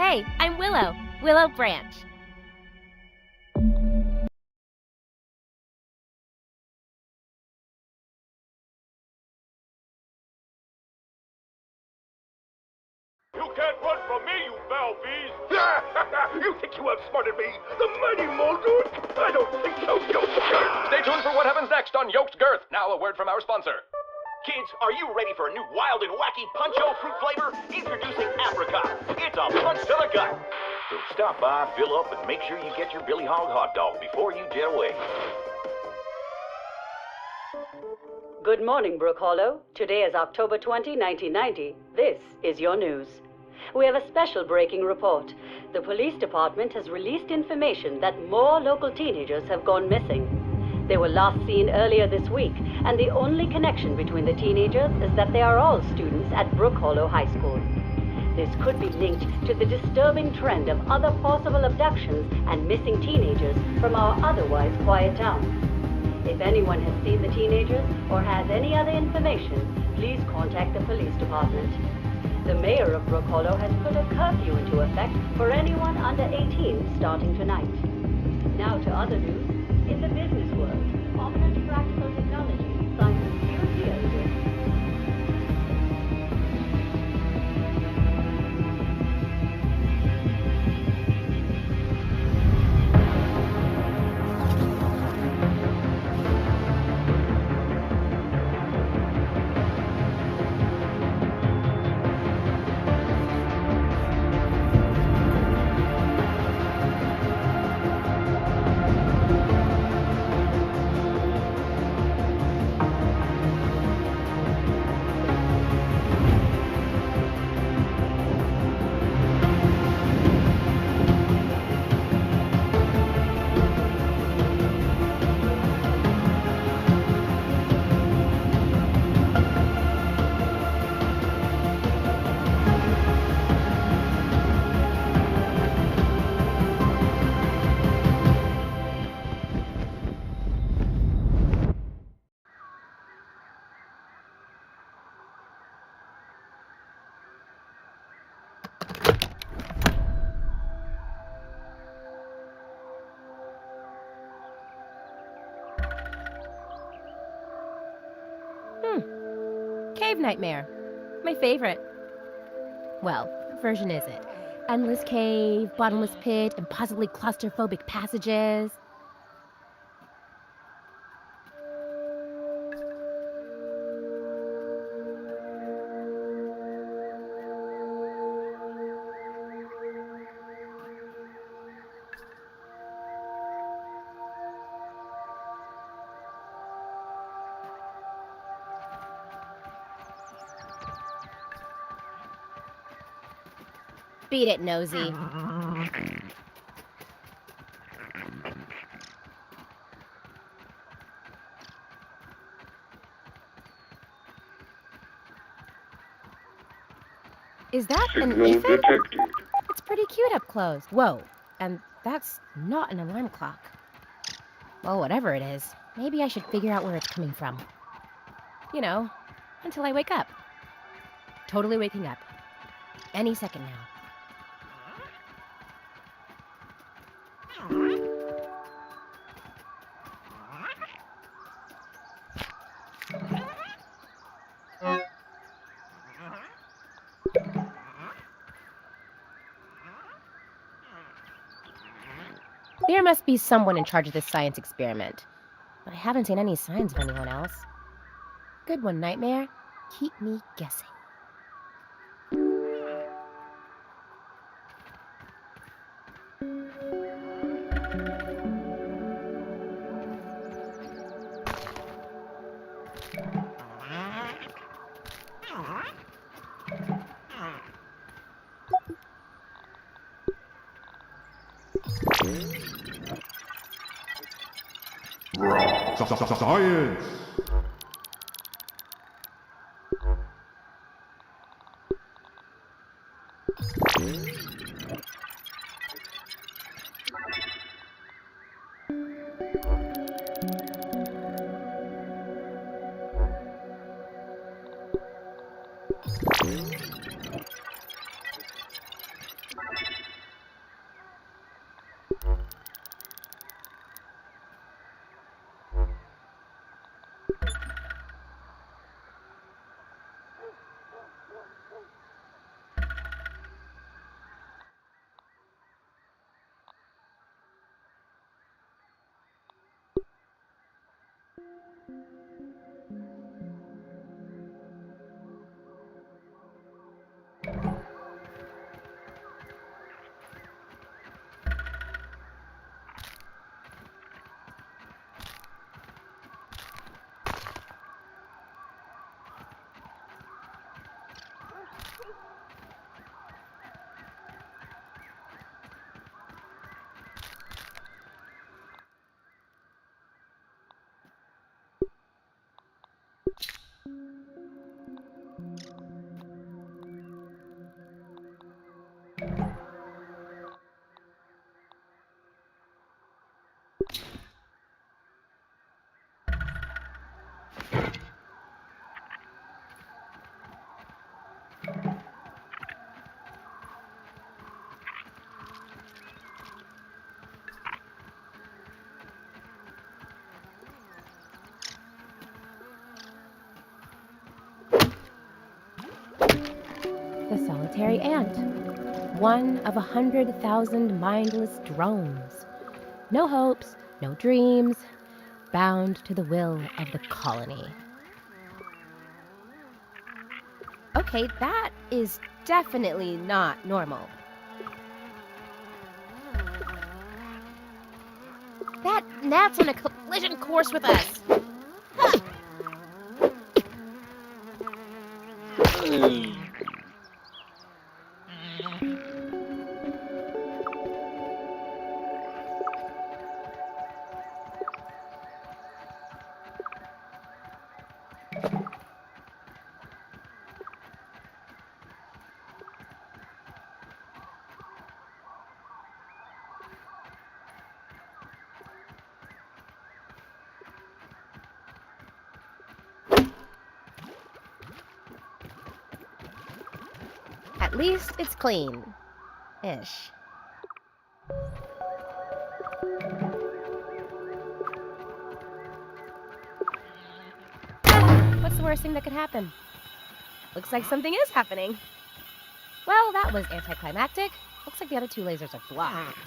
Hey, I'm Willow. Willow Branch. You can't run from me, you foul beast! You think you outsmarted me? The mighty Muldoon? I don't think so, Yoked Girth! Stay tuned for what happens next on Yoked Girth. Now a word from our sponsor. Kids, are you ready for a new wild and wacky Punch-O fruit flavor? Introducing Apricot. It's a punch to the gut. So stop by, fill up, and make sure you get your Billy Hog hot dog before you jet away. Good morning, Brook Hollow. Today is October 20, 1990. This is your news. We have a special breaking report. The police department has released information that more local teenagers have gone missing. They were last seen earlier this week, and the only connection between the teenagers is that they are all students at Brook Hollow High School. This could be linked to the disturbing trend of other possible abductions and missing teenagers from our otherwise quiet town. If anyone has seen the teenagers or has any other information, please contact the police department. The mayor of Brook Hollow has put a curfew into effect for anyone under 18 starting tonight. Now to other news. In the business world, prominent practical technology signs a huge deal with. Cave Nightmare. My favorite. Well, what version is it? Endless cave, bottomless pit, impossibly claustrophobic passages. Beat it, nosy. Is that an infant? Detected. It's pretty cute up close. Whoa, and that's not an alarm clock. Well, whatever it is, maybe I should figure out where it's coming from. You know, until I wake up. Totally waking up. Any second now. There must be someone in charge of this science experiment. But I haven't seen any signs of anyone else. Good one, Nightmare. Keep me guessing. Science! solitary ant. One of 100,000 mindless drones. No hopes, no dreams, bound to the will of the colony. Okay, that is definitely not normal. That gnat's on a collision course with us. Huh. At least it's clean-ish. What's the worst thing that could happen? Looks like something is happening. Well, that was anticlimactic. Looks like the other two lasers are blocked.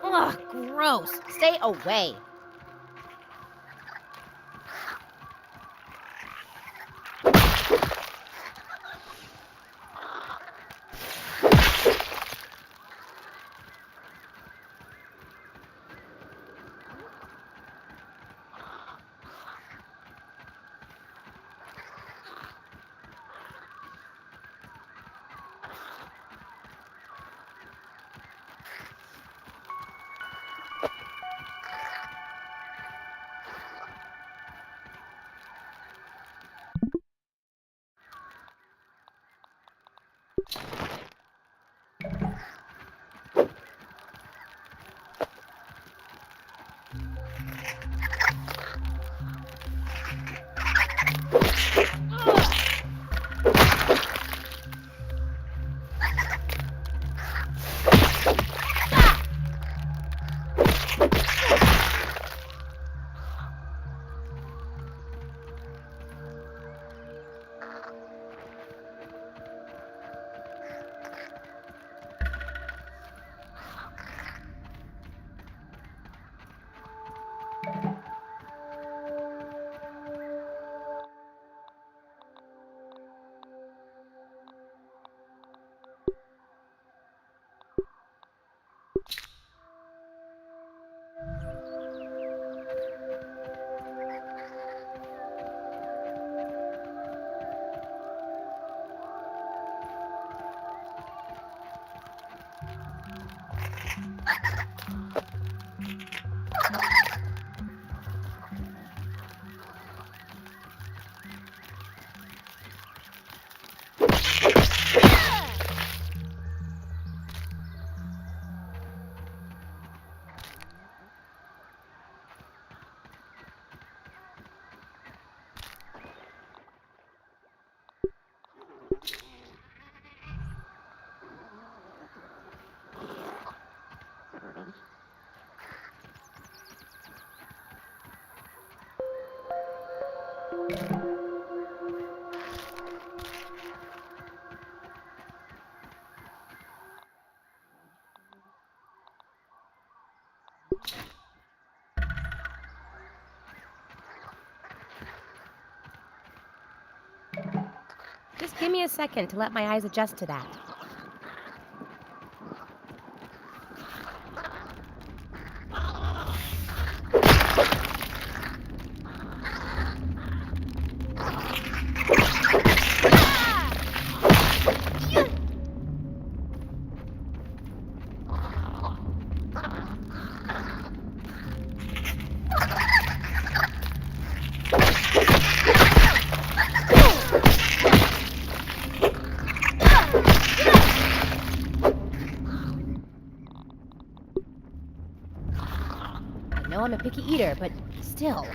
Ugh, gross. Stay away. Just give me a second to let my eyes adjust to that. I know I'm a picky eater, but still.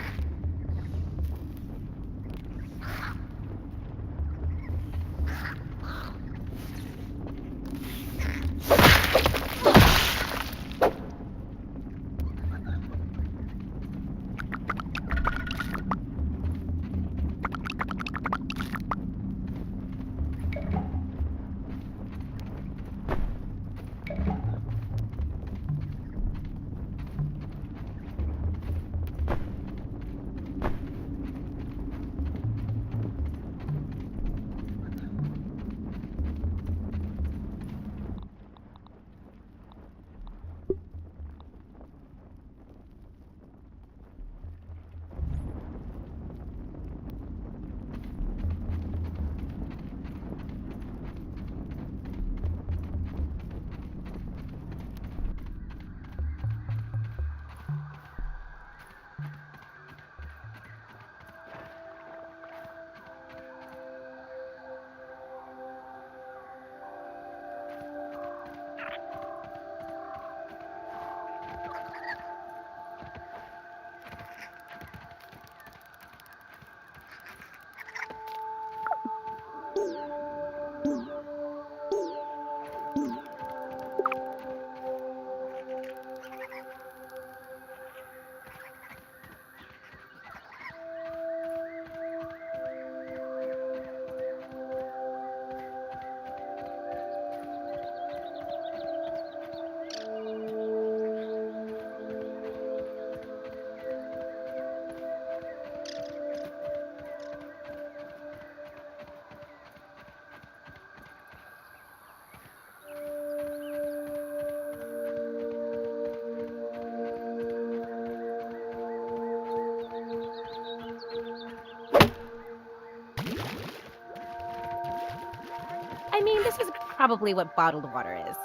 I mean, this is probably what bottled water is.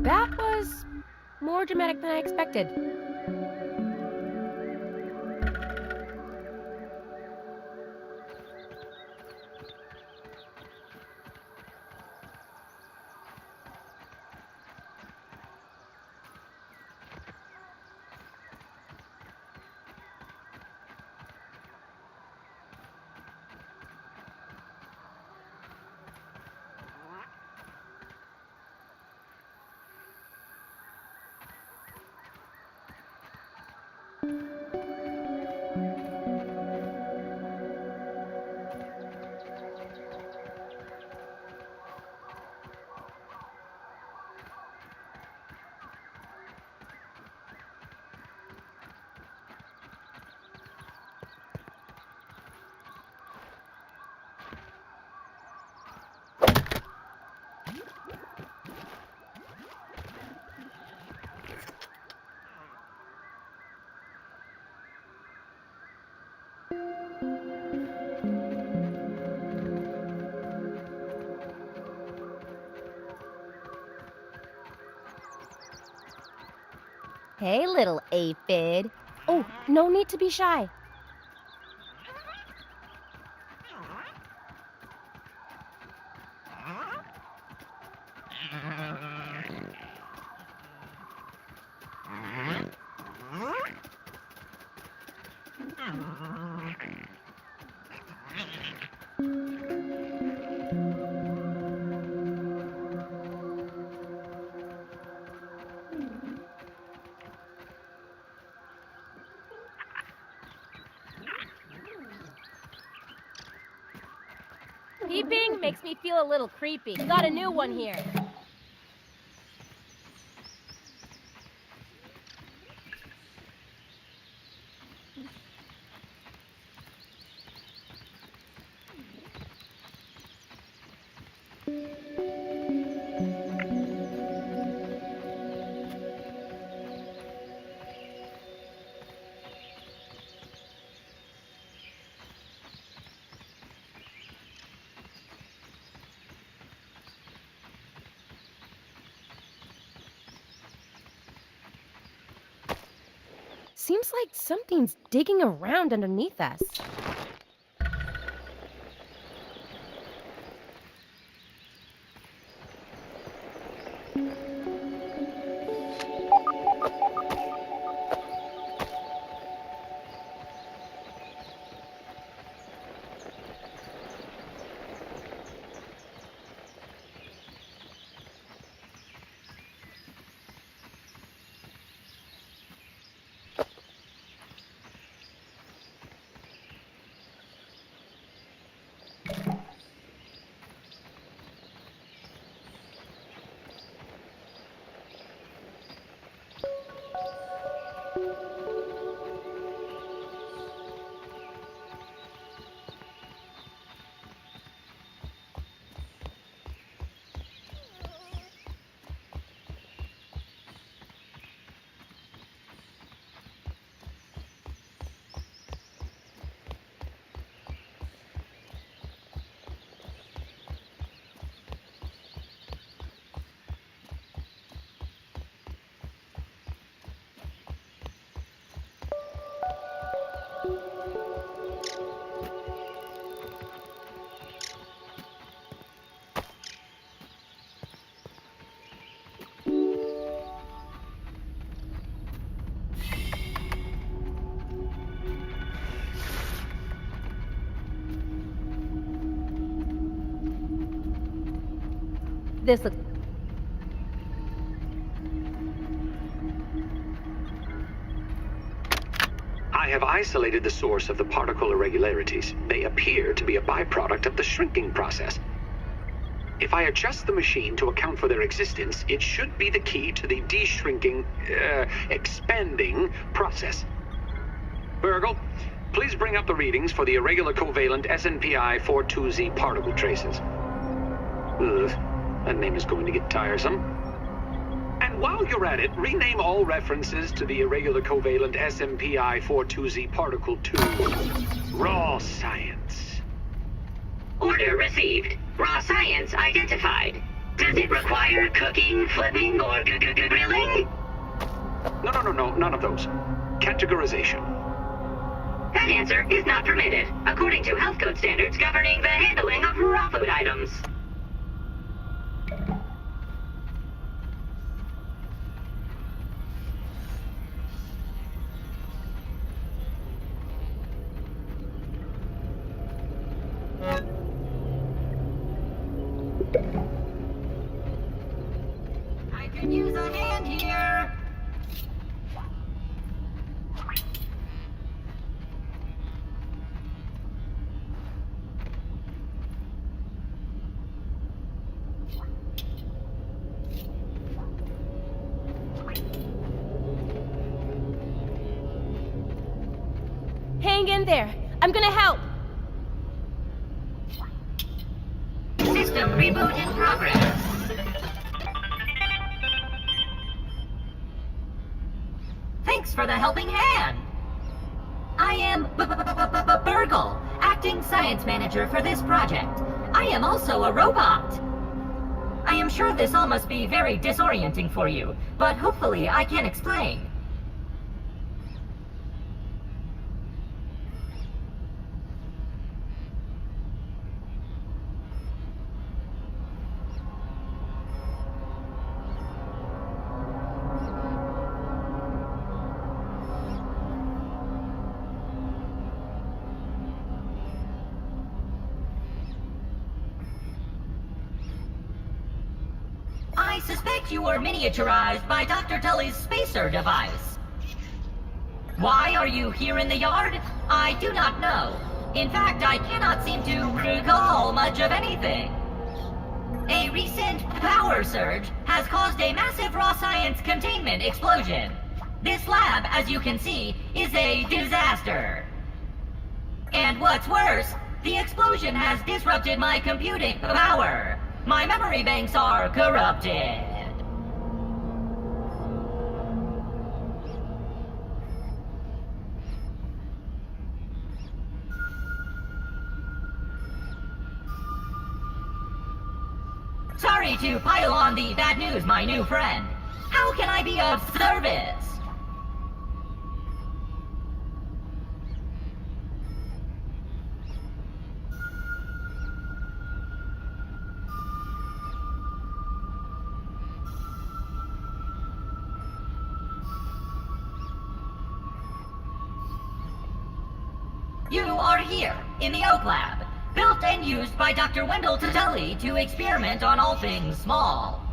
That was more dramatic than I expected. Hey, little aphid. Oh, no need to be shy. Beeping makes me feel a little creepy. Got a new one here. Seems like something's digging around underneath us. This looks... I have isolated the source of the particle irregularities. They appear to be a byproduct of the shrinking process. If I adjust the machine to account for their existence, it should be the key to the expanding process. Burgle, please bring up the readings for the irregular covalent SNPI 42Z particle traces. Ugh, that name is going to get tiresome. And while you're at it, rename all references to the irregular covalent SMPI 42Z particle to raw science. Order received. Raw science identified. Does it require cooking, flipping, or grilling? No, none of those. Categorization. That answer is not permitted, according to health code standards governing the handling of raw food items. I could use a hand here. Hang in there. I'm gonna help. System reboot in progress. Thanks for the helping hand. I am Burgle, acting science manager for this project. I am also a robot. I am sure this all must be very disorienting for you, but hopefully I can explain. suspect you were miniaturized by Dr. Tully's spacer device. Why are you here in the yard? I do not know. In fact, I cannot seem to recall much of anything. A recent power surge has caused a massive raw science containment explosion. This lab, as you can see, is a disaster. And what's worse, the explosion has disrupted my computing power. My memory banks are corrupted. Sorry to pile on the bad news, my new friend. How can I be of service? You are here, in the Oak Lab, built and used by Dr. Wendell Tully to experiment on all things small.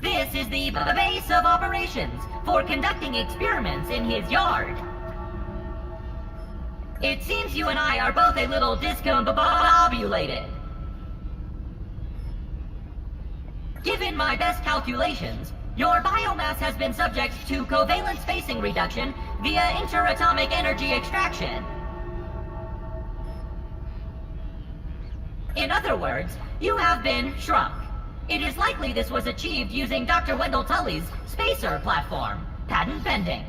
This is the base of operations for conducting experiments in his yard. It seems you and I are both a little discombobulated. Given my best calculations, your biomass has been subject to covalent spacing reduction via interatomic energy extraction. In other words, you have been shrunk. It is likely this was achieved using Dr. Wendell Tully's spacer platform, patent pending.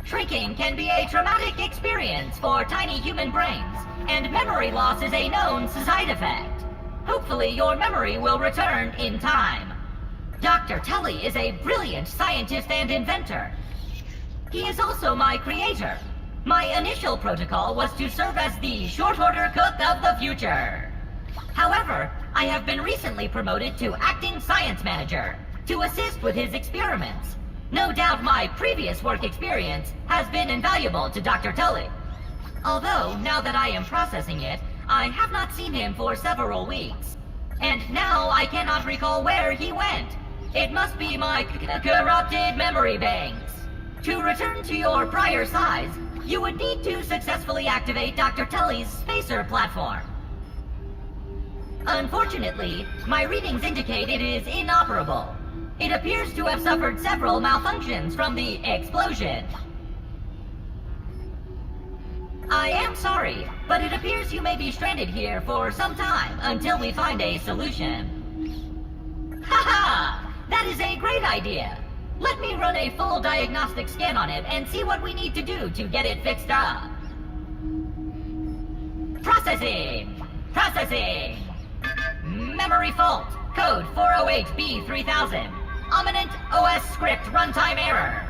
Shrinking can be a traumatic experience for tiny human brains, and memory loss is a known side effect. Hopefully your memory will return in time. Dr. Tully is a brilliant scientist and inventor. He is also my creator. My initial protocol was to serve as the short-order cook of the future. However, I have been recently promoted to acting science manager to assist with his experiments. No doubt my previous work experience has been invaluable to Dr. Tully. Although, now that I am processing it, I have not seen him for several weeks. And now I cannot recall where he went. It must be my corrupted memory banks. To return to your prior size, you would need to successfully activate Dr. Tully's spacer platform. Unfortunately, my readings indicate it is inoperable. It appears to have suffered several malfunctions from the explosion. I am sorry, but it appears you may be stranded here for some time until we find a solution. Haha! That is a great idea! Let me run a full diagnostic scan on it and see what we need to do to get it fixed up. Processing! Processing! Memory fault! Code 408B3000. Ominent OS script runtime error.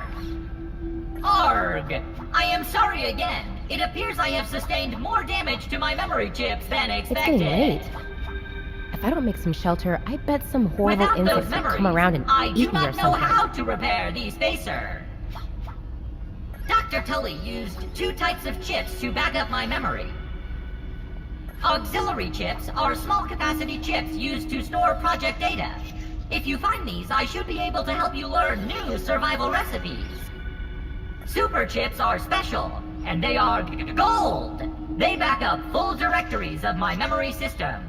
Arg! I am sorry again. It appears I have sustained more damage to my memory chips than expected. It's getting late. If I don't make some shelter, I bet some horrible Without insects those will come around and I eat do me or not know something. how to repair the spacer. Dr. Tully used 2 types of chips to back up my memory. Auxiliary chips are small capacity chips used to store project data. If you find these, I should be able to help you learn new survival recipes. Super chips are special, and they are gold. They back up full directories of my memory system.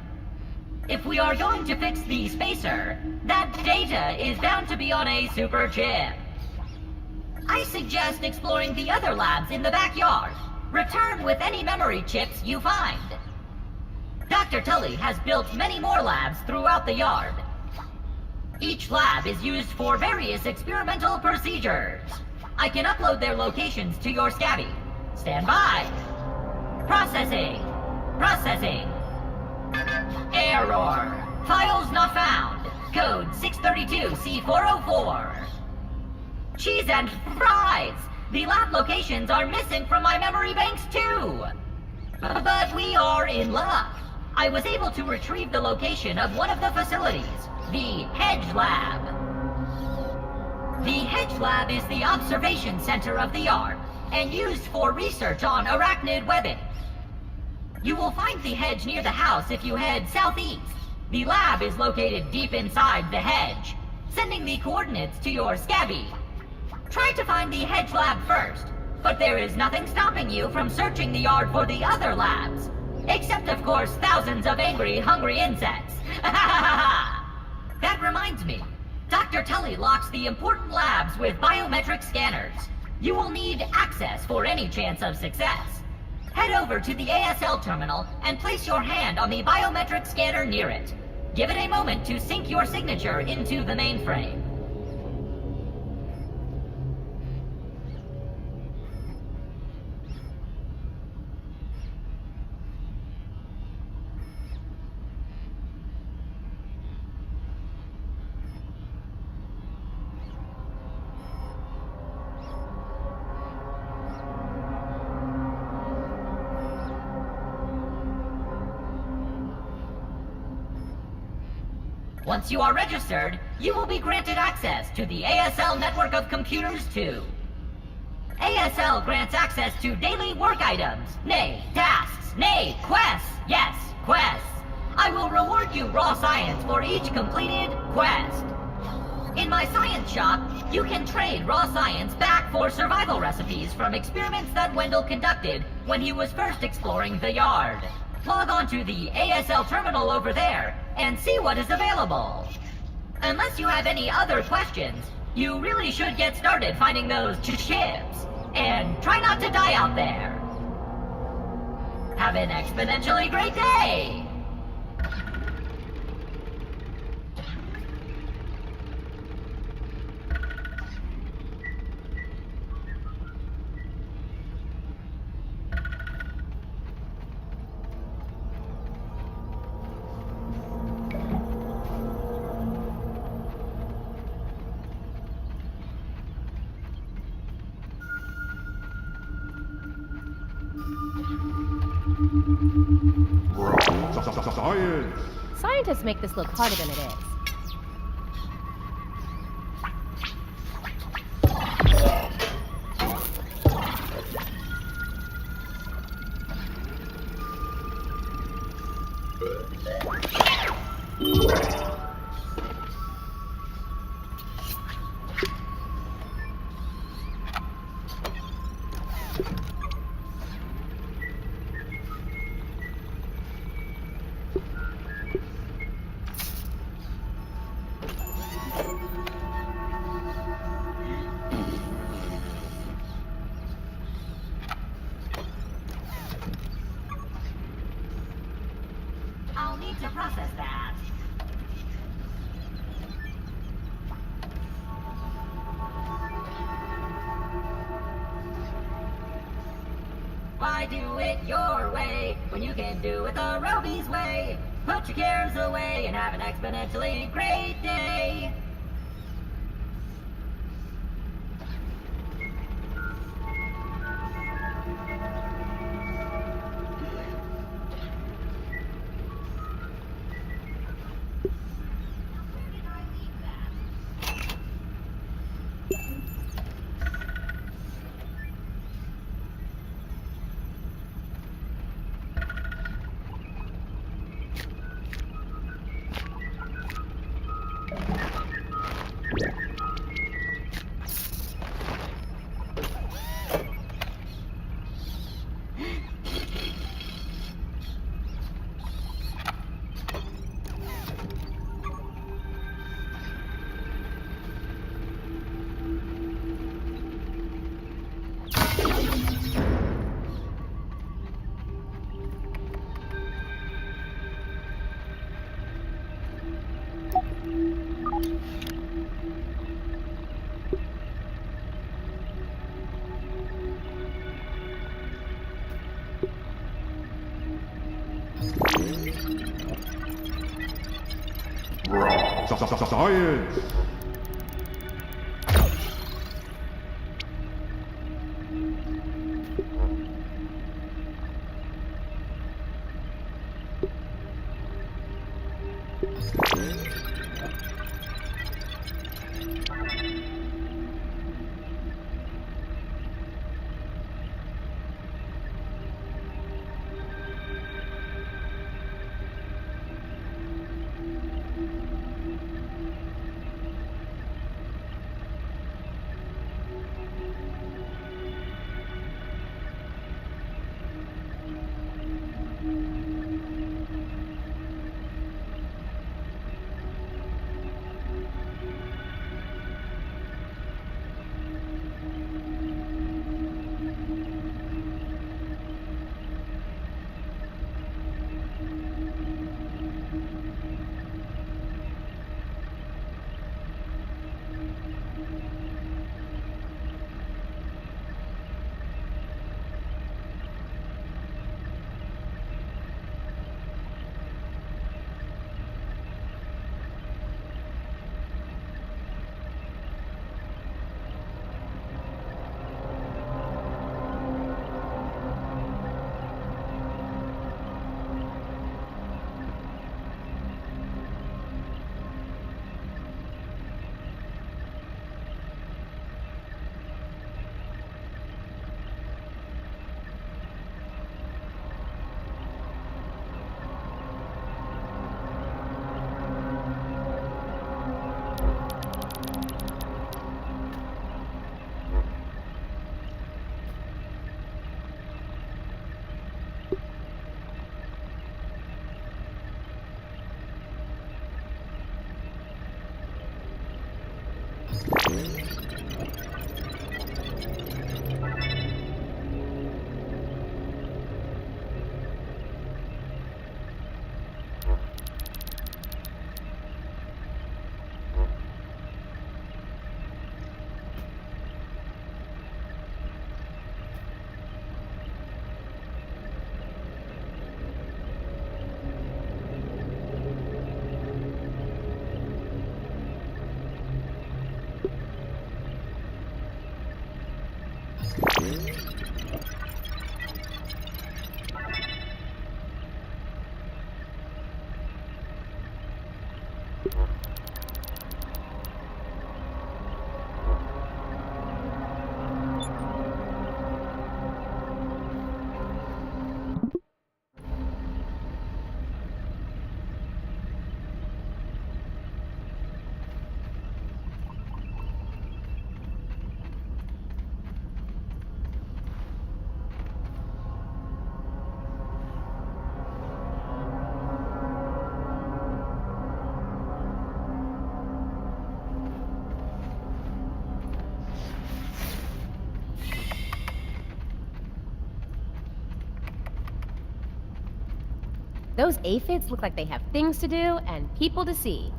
If we are going to fix the spacer, that data is bound to be on a super chip. I suggest exploring the other labs in the backyard. Return with any memory chips you find. Dr. Tully has built many more labs throughout the yard. Each lab is used for various experimental procedures. I can upload their locations to your Scabby. Stand by. Processing. Processing. Error. Files not found. Code 632C404. Cheese and fries. The lab locations are missing from my memory banks too. But we are in luck. I was able to retrieve the location of one of the facilities, the Hedge Lab. The Hedge Lab is the observation center of the yard and used for research on arachnid webbing. You will find the hedge near the house if you head southeast. The lab is located deep inside the hedge, sending the coordinates to your scabby. Try to find the hedge lab first, but there is nothing stopping you from searching the yard for the other labs. Except, of course, thousands of angry, hungry insects. That reminds me. Dr. Tully locks the important labs with biometric scanners. You will need access for any chance of success. Head over to the ASL terminal and place your hand on the biometric scanner near it. Give it a moment to sync your signature into the mainframe. Once you are registered, you will be granted access to the ASL network of computers too. ASL grants access to daily work items, nay, tasks, nay, quests, yes, quests. I will reward you raw science for each completed quest. In my science shop, you can trade raw science back for survival recipes from experiments that Wendell conducted when he was first exploring the yard. Log on to the ASL terminal over there and see what is available. Unless you have any other questions, you really should get started finding those chips. And try not to die out there. Have an exponentially great day! Science! Scientists make this look harder than it is. I'll need to process that. Why do it your way when you can do it the Roby's way? Put your cares away and have an exponentially great day. Science! Those aphids look like they have things to do and people to see.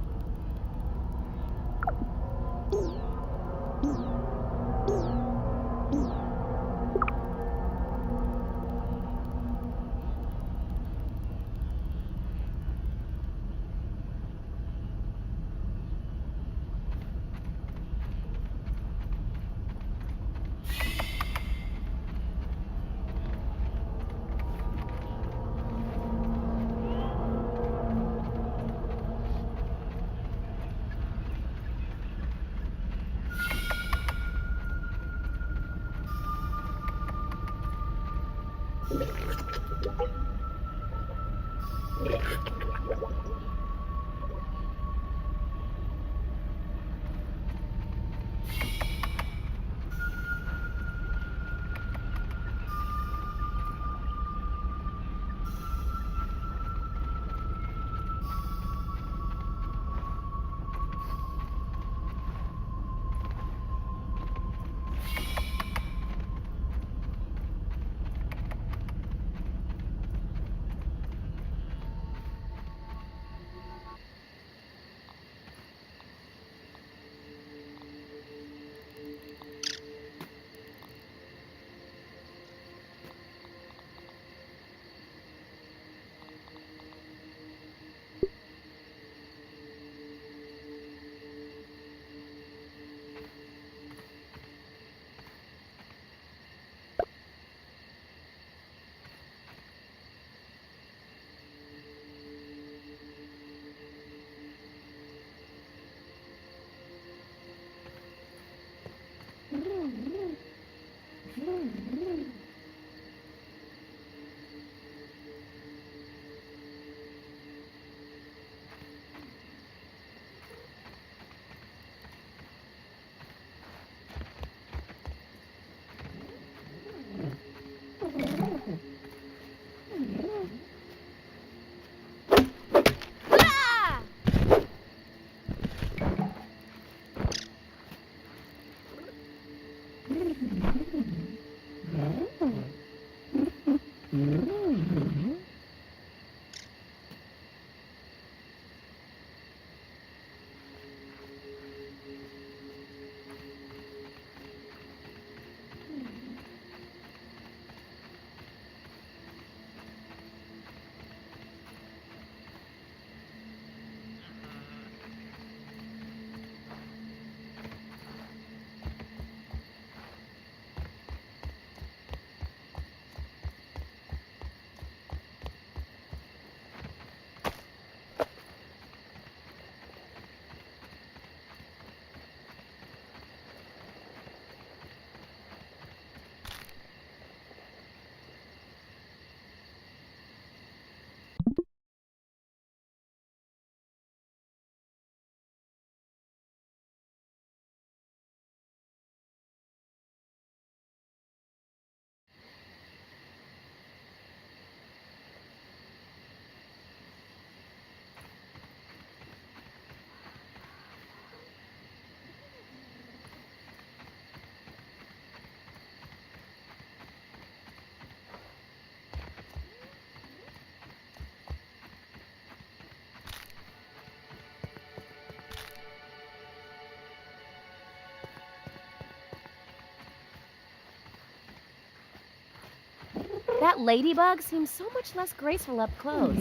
That ladybug seems so much less graceful up close.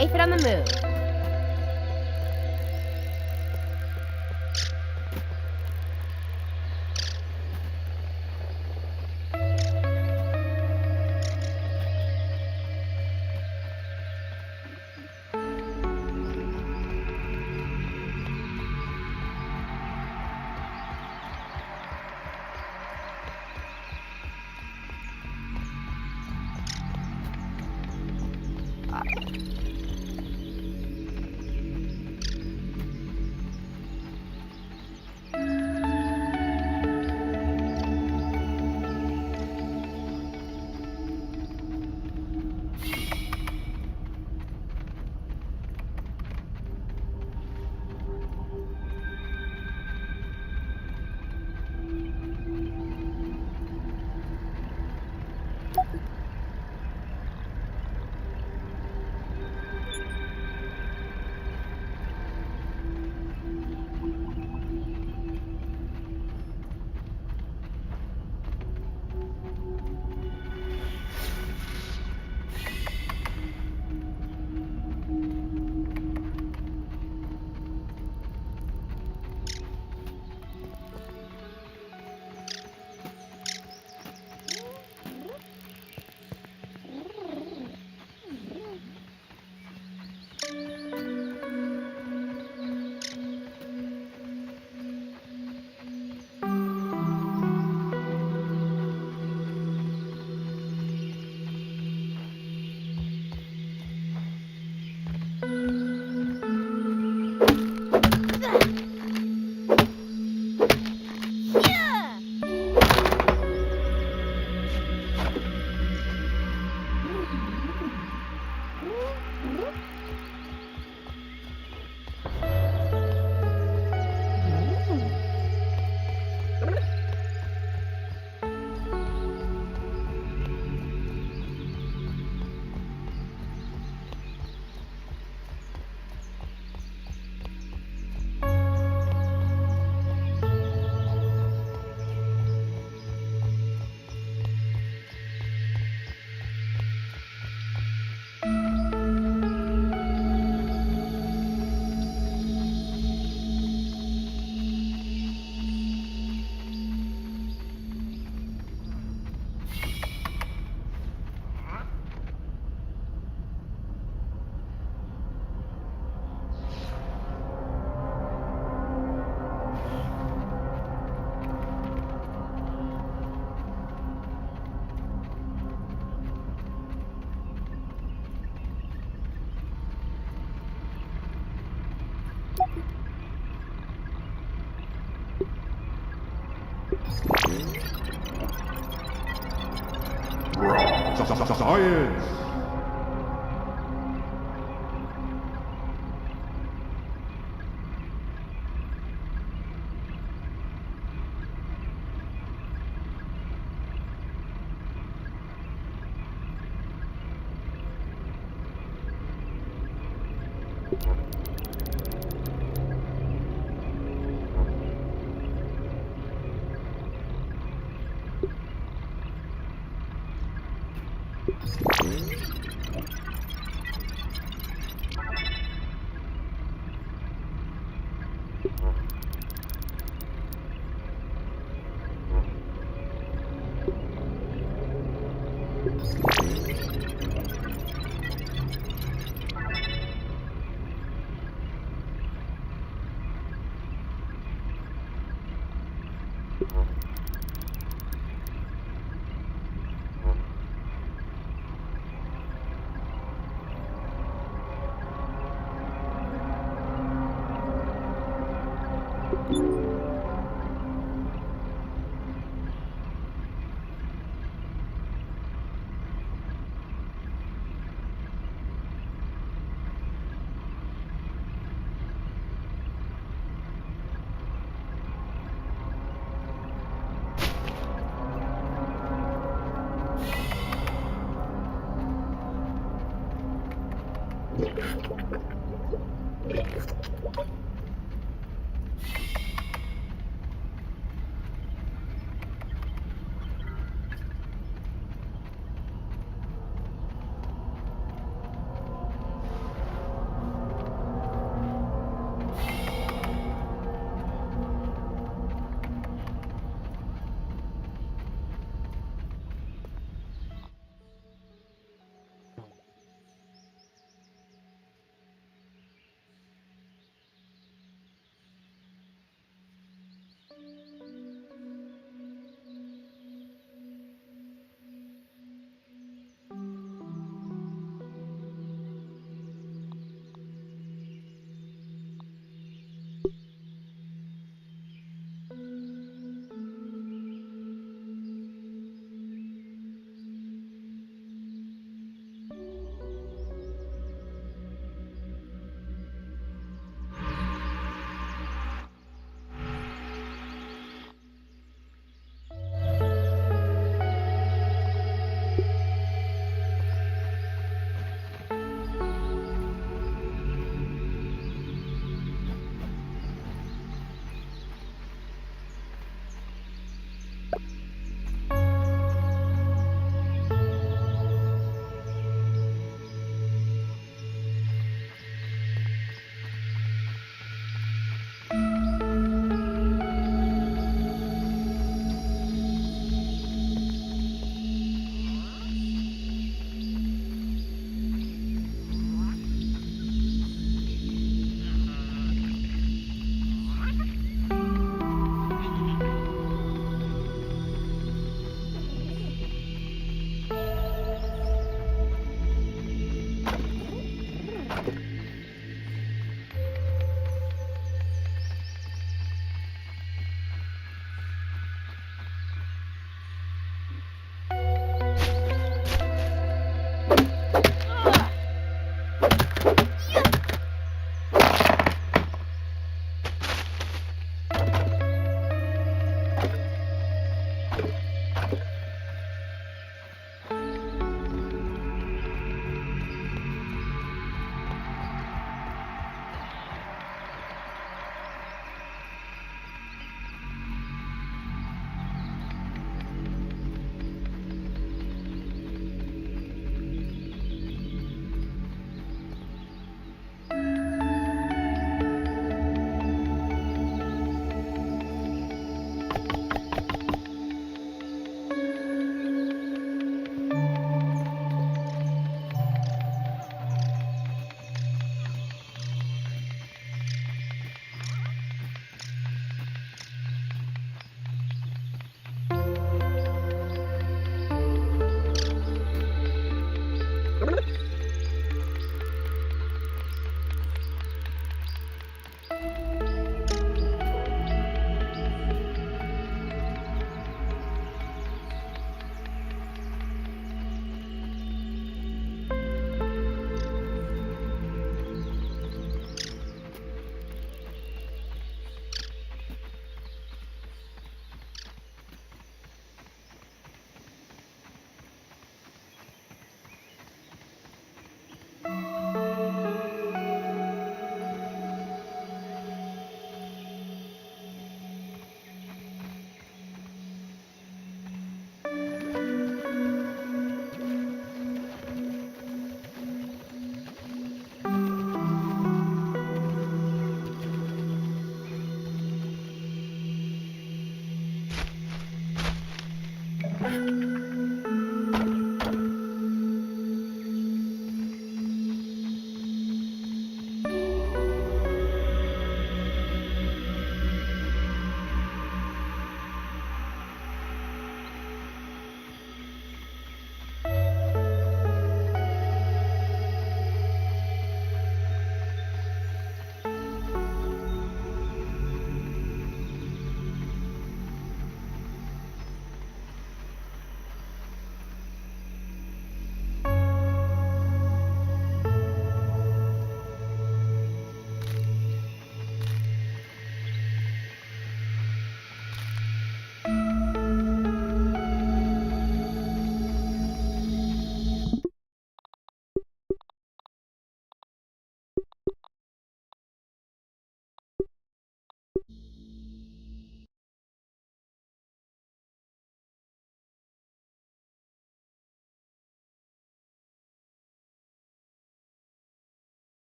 Aphid on the move. Science!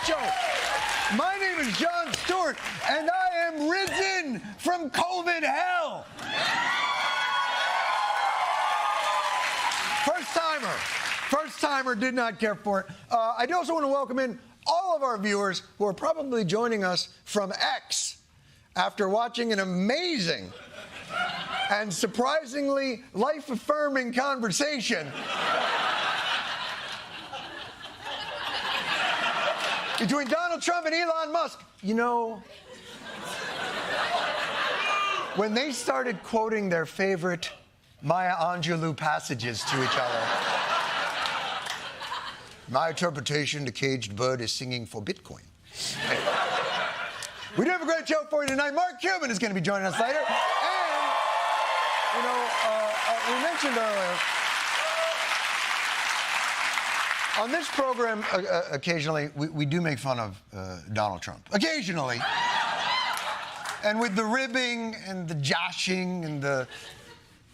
Show. My name is Jon Stewart, and I am risen from COVID hell. First timer, did not care for it. I do also want to welcome in all of our viewers who are probably joining us from X after watching an amazing and surprisingly life-affirming conversation between Donald Trump and Elon Musk. You know, when they started quoting their favorite Maya Angelou passages to each other, my interpretation, the caged bird is singing for Bitcoin. Anyway, we do have a great show for you tonight. Mark Cuban is going to be joining us later. And, you know, we mentioned earlier, on this program, occasionally, we do make fun of Donald Trump. Occasionally. And with the ribbing and the joshing and the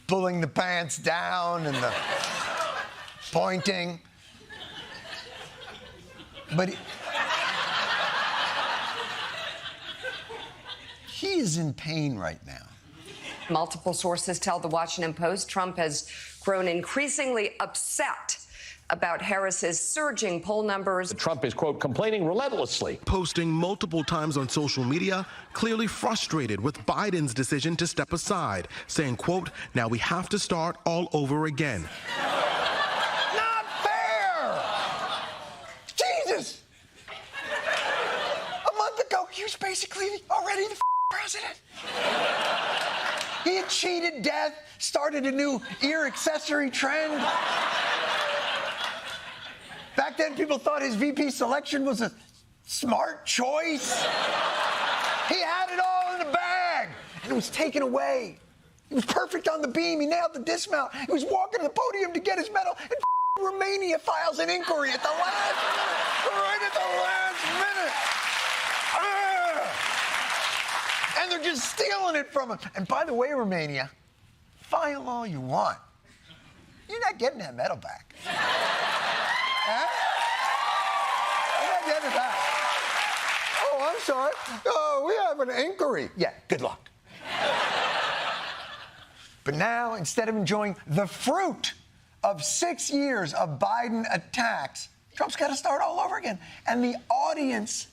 pulling the pants down and the pointing. But he is in pain right now. Multiple sources tell the Washington Post Trump has grown increasingly upset about Harris's surging poll numbers. Trump is, quote, complaining relentlessly. Posting multiple times on social media, clearly frustrated with Biden's decision to step aside, saying, quote, now we have to start all over again. Not fair! Jesus! A month ago, he was basically already the president. He had cheated death, started a new ear accessory trend. Back then, people thought his VP selection was a smart choice. He had it all in the bag, and it was taken away. He was perfect on the beam. He nailed the dismount. He was walking to the podium to get his medal, and Romania files an inquiry at the last minute, right at the last minute. And they're just stealing it from him. And by the way, Romania, file all you want. You're not getting that medal back. Huh? You're not getting it back. Oh, I'm sorry. Oh, we have an inquiry. Yeah, good luck. But now, instead of enjoying the fruit of 6 years of Biden attacks, Trump's got to start all over again. And the audience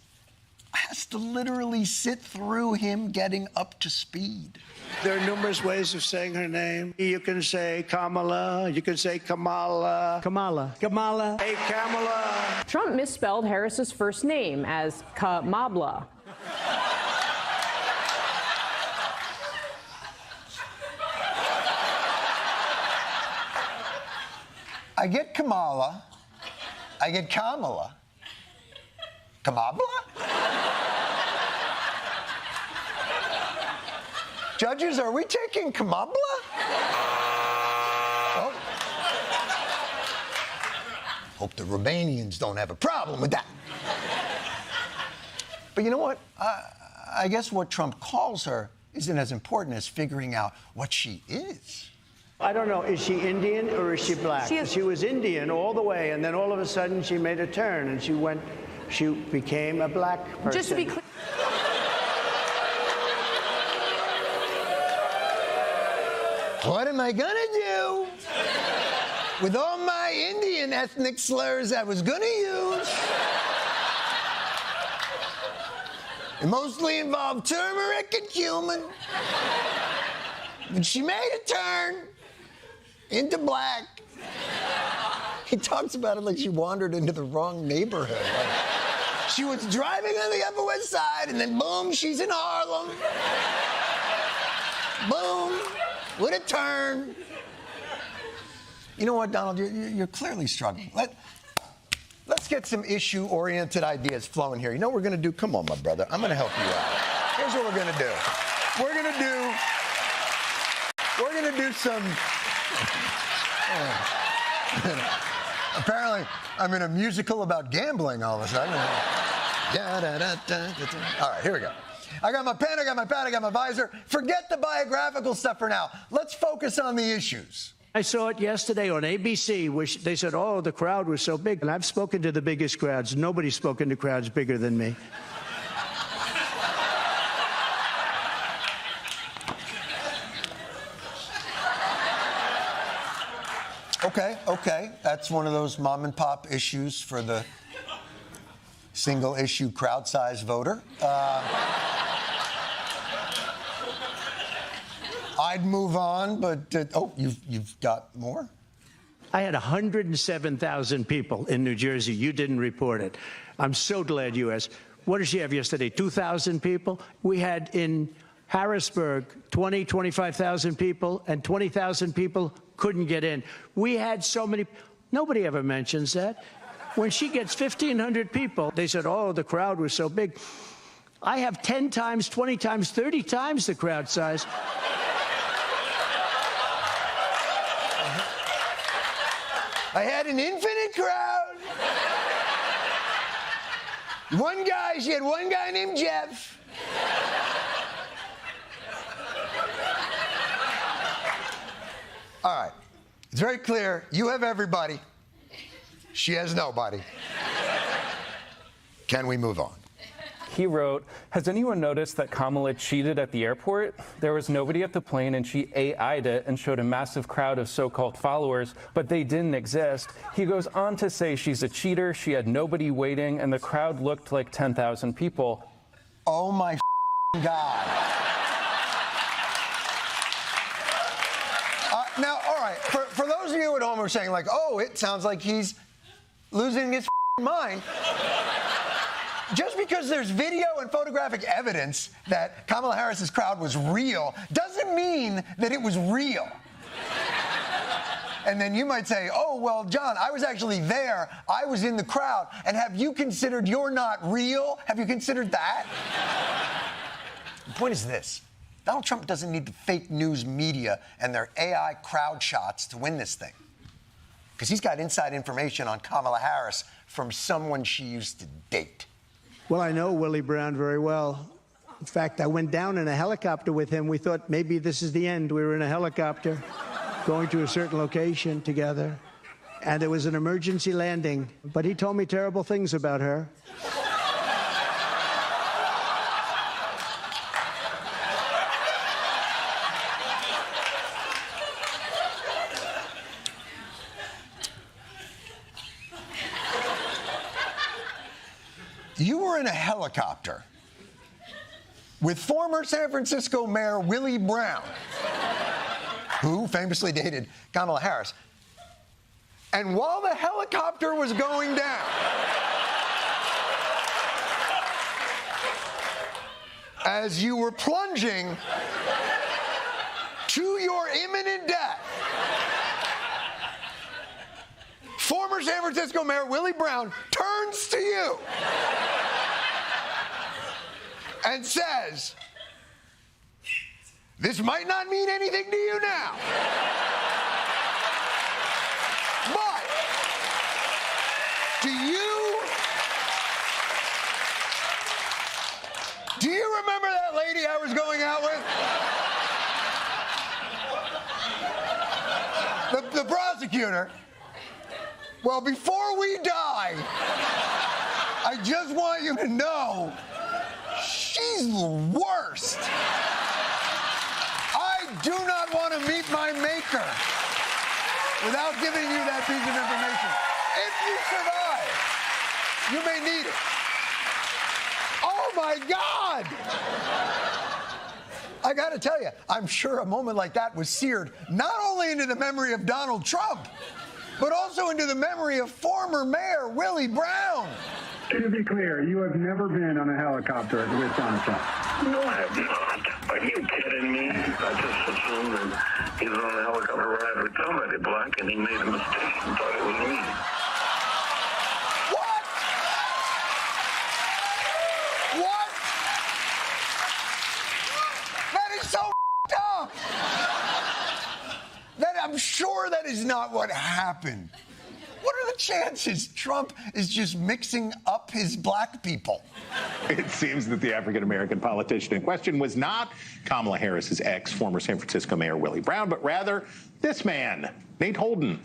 has to literally sit through him getting up to speed. There are numerous ways of saying her name. You can say Kamala, you can say Kamala. Kamala. Kamala. Hey, Kamala. Trump misspelled Harris's first name as Kamala. I get Kamala. I get Kamala. Kamala? Judges, are we taking Kamala? Oh. Hope the Romanians don't have a problem with that. But you know what? I guess what Trump calls her isn't as important as figuring out what she is. I don't know, is she Indian or is she black? She was Indian all the way, and then all of a sudden she made a turn, and she became a black person. Just to be clear. What am I gonna do with all my Indian ethnic slurs I was gonna use? It mostly involved turmeric and cumin. But she made a turn into black. He talks about it like she wandered into the wrong neighborhood. Like she was driving on the Upper West Side, and then boom, she's in Harlem. Boom. What a turn. You know what, Donald? You're clearly struggling. Let's get some issue-oriented ideas flowing here. You know what we're going to do? Come on, my brother. I'm going to help you out. Here's what we're going to do. We're going to do some... Apparently, I'm in a musical about gambling all of a sudden. All right, here we go. I got my pen, I got my pad, I got my visor. Forget the biographical stuff for now. Let's focus on the issues. I saw it yesterday on ABC, which they said, oh, the crowd was so big. And I've spoken to the biggest crowds. Nobody's spoken to crowds bigger than me. Okay. That's one of those mom and pop issues for the single issue crowd size voter. I'd move on, but you've got more? I had 107,000 people in New Jersey. You didn't report it. I'm so glad you asked. What did she have yesterday? 2,000 people? We had in Harrisburg 25,000 people, and 20,000 people couldn't get in. We had so many. Nobody ever mentions that. When she gets 1,500 people, they said, oh, the crowd was so big. I have 10 times, 20 times, 30 times the crowd size. I had an infinite crowd. She had one guy named Jeff. All right. It's very clear. You have everybody. She has nobody. Can we move on? He wrote, has anyone noticed that Kamala cheated at the airport? There was nobody at the plane and she AI'd it and showed a massive crowd of so-called followers, but they didn't exist. He goes on to say she's a cheater, she had nobody waiting, and the crowd looked like 10,000 people. Oh my God. Now, all right, for those of you at home who are saying like, oh, it sounds like he's losing his mind. Just because there's video and photographic evidence that Kamala Harris's crowd was real doesn't mean that it was real. And then you might say, oh, well, John, I was actually there. I was in the crowd. And have you considered you're not real? Have you considered that? The point is this. Donald Trump doesn't need the fake news media and their AI crowd shots to win this thing. Because he's got inside information on Kamala Harris from someone she used to date. Well, I know Willie Brown very well. In fact, I went down in a helicopter with him. We thought maybe this is the end. We were in a helicopter going to a certain location together, and it was an emergency landing. But he told me terrible things about her. You were in a helicopter with former San Francisco Mayor Willie Brown, who famously dated Kamala Harris. And while the helicopter was going down, as you were plunging to your imminent death, former San Francisco Mayor Willie Brown turns to you and says, this might not mean anything to you now, but do you remember that lady I was going out with? The prosecutor. Well, before we die, I just want you to know she's the worst. I do not want to meet my maker without giving you that piece of information. If you survive, you may need it. Oh, my God! I got to tell you, I'm sure a moment like that was seared not only into the memory of Donald Trump, but also into the memory of former Mayor Willie Brown. To be clear, you have never been on a helicopter with Donald Trump. No, I have not. Are you kidding me? I just assumed that he was on a helicopter ride with somebody black and he made a mistake and thought it was me. What? What? That is so up. I'm sure that is not what happened. What are the chances Trump is just mixing up his black people? It seems that the African-American politician in question was not Kamala Harris's ex, former San Francisco Mayor Willie Brown, but rather this man, Nate Holden,